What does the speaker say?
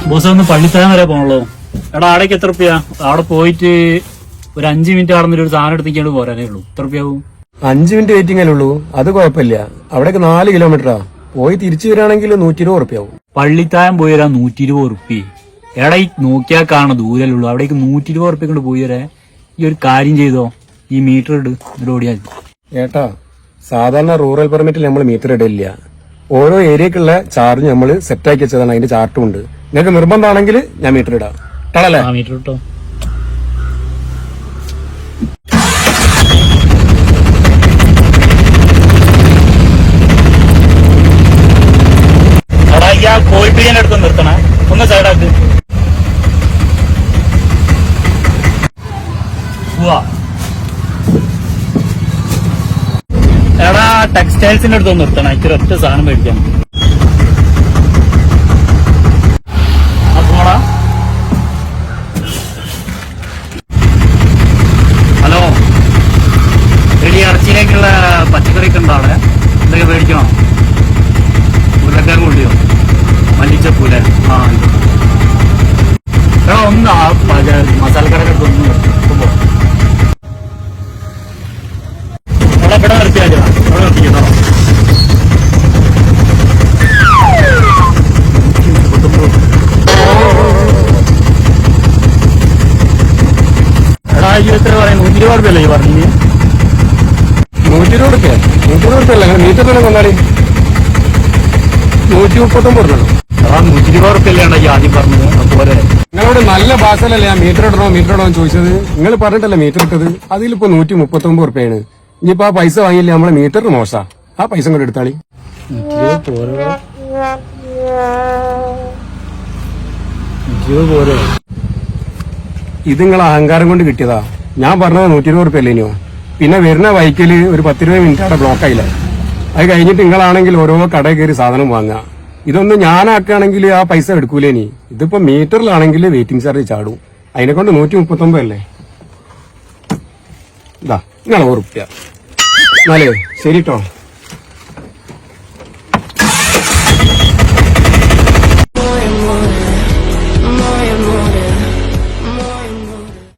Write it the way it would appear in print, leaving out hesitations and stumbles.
Boss ഒന്ന് പള്ളിത്താൻ വരെ പോണല്ലോ. എടാ ആടേക്ക് എത്ര റുപ്യ? അവിടെ പോയിട്ട് ഒരു 5 മിനിറ്റ് ആടുന്നൊരു സാധനം എടുത്തേക്കാണ്ട് പോരാനേ ഉള്ളൂ. എത്ര റുപ്യാവും? 5 മിനിറ്റ് വെയിറ്റിംഗല്ലേ ഉള്ളൂ, അത് കുഴപ്പമില്ല. അവിടേക്ക് 4 കിലോമീറ്ററാ. പോയി തിരിച്ചു വരാണെങ്കിൽ 120 റുപ്യാവും. പള്ളിത്തായം പോയി വരാൻ 120 റുപ്യ. എടാ ഈ നോക്കിയാൽ കാണ ദൂരല്ലുള്ളൂ, അവിടേക്ക് 120 റുപ്യ കൊണ്ട് പോയി വരാ. ഈ ഒരു കാര്യം ചെയ്തോ, ഈ മീറ്റർ ഇട്, എന്നിട്ട് ഓടിയാൽ. ഏട്ടാ, സാധാരണ റൂറൽ പെർമിറ്റിൽ നമ്മൾ മീറ്റർ ഇടില്ല. ഓരോ ഏരിയക്കുള്ള ചാർജ് നമ്മൾ സെറ്റാക്കി വെച്ചതാണ്, അതിന്റെ ചാർട്ടും ഉണ്ട്. നിങ്ങൾക്ക് നിർബന്ധമാണെങ്കിൽ ഞാൻ മീറ്റർ ഇടാം. ഇട്ടാളല്ലേ? മീറ്റർ ഇട്ടോ. കോഴിപ്പിടിയുടെ അടുത്ത് നിർത്തണേ, ഒന്ന് സൈഡാക്ക്. എടാ ടെക്സ്റ്റൈൽസിന്റെ അടുത്ത് നിർത്തണം, ഇച്ചിരി ഒറ്റ സാധനം മേടിക്കാൻ. പോടാ. ഹലോ, എടി ഇറച്ചിയിലേക്കുള്ള പച്ചക്കറിയൊക്കെ ഉണ്ടോ അവിടെ? എന്തൊക്കെ മേടിക്കണോ? ഉരുളക്കിഴങ്ങ് കൊള്ളിയോ? മല്ലിച്ചപ്പൂലെ? ആ എടാ ഒന്ന് ആ മസാലക്കടയുടെ അടുത്ത് ഒന്ന് നിർത്തുമ്പോ ഇവിടെ നിർത്തിയാൽ അവിടെ നിർത്തിക്കോ. എടാ ഈ എത്ര പറയാം? 120 റുപ്യല്ലേ ഈ പറഞ്ഞു? 120 റുപ്യ? 120 റുപ്യ അല്ല, മീറ്റർ തന്നെ കൊണ്ടാടി 139 റുപ്യ. ആ 120 റുപ്യല്ലേ ഈ ആദ്യം പറഞ്ഞത്? അതുപോലെ നിങ്ങളോട് നല്ല ഭാഷയിലല്ലേ ഞാൻ മീറ്റർ ഇടണോ ചോദിച്ചത്. നിങ്ങൾ പറഞ്ഞിട്ടല്ലേ മീറ്റർ ഇട്ടത്. അതിലിപ്പോ 139 റുപ്യാണ്. ഇനിയിപ്പോ ആ പൈസ വാങ്ങിയില്ലേ നമ്മളെ മീറ്റർ മോശാ. ആ പൈസ കൊണ്ട് എടുത്താളി. ഇത് നിങ്ങൾ അഹങ്കാരം കൊണ്ട് കിട്ടിയതാ. ഞാൻ പറഞ്ഞത് 120 റുപ്യ അല്ലേനോ. പിന്നെ വരുന്ന വൈക്കല് ഒരു 10-20 മിനിറ്റ് അവിടെ ബ്ലോക്ക് ആയില്ല. അത് കഴിഞ്ഞിട്ട് നിങ്ങളാണെങ്കിൽ ഓരോ കടയിൽ കയറി സാധനം വാങ്ങുക. ഇതൊന്നും ഞാനാക്കുകയാണെങ്കിൽ ആ പൈസ എടുക്കൂലേനി. ഇതിപ്പോ മീറ്ററിലാണെങ്കിൽ വെയിറ്റിംഗ് ചാർജ് ചാടും. അതിനെ കൊണ്ട് 139 അല്ലേ. ഇതാ നിങ്ങൾ 100 റുപ്യ. എന്നാലേ ശരി കേട്ടോ.